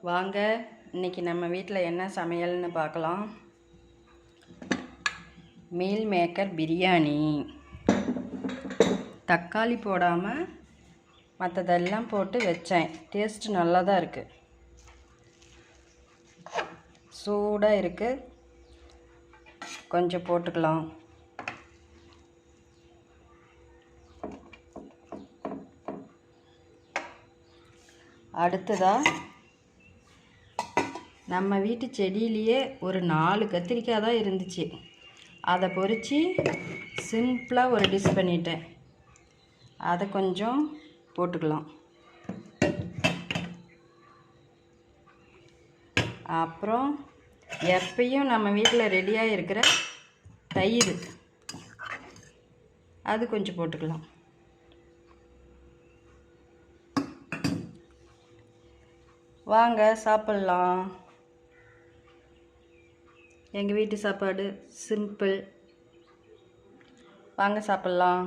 வாங்க இன்னைக்கு நம்ம வீட்டில் என்ன சமையல்னு பார்க்கலாம். Meal maker biryani. தக்காளி போடாமல் மற்றதெல்லாம் போட்டு வச்சேன். டேஸ்ட் நல்லா தான் இருக்குது. சூடாக இருக்குது. கொஞ்சம் போட்டுக்கலாம். அடுத்ததாக நம்ம வீட்டு செடியிலேயே ஒரு 4 கத்திரிக்காய் தான் இருந்துச்சு. அதை பொறிச்சு சிம்பிளாக ஒரு டிஷ் பண்ணிட்டேன். அதை கொஞ்சம் போட்டுக்கலாம். அப்புறம் எப்பயும் நம்ம வீட்டில் ரெடியாக இருக்கிற தயிர், அது கொஞ்சம் போட்டுக்கலாம். வாங்க சாப்பிட்லாம். எங்கள் வீட்டு சாப்பாடு சிம்பிள். வாங்க சாப்பிட்லாம்.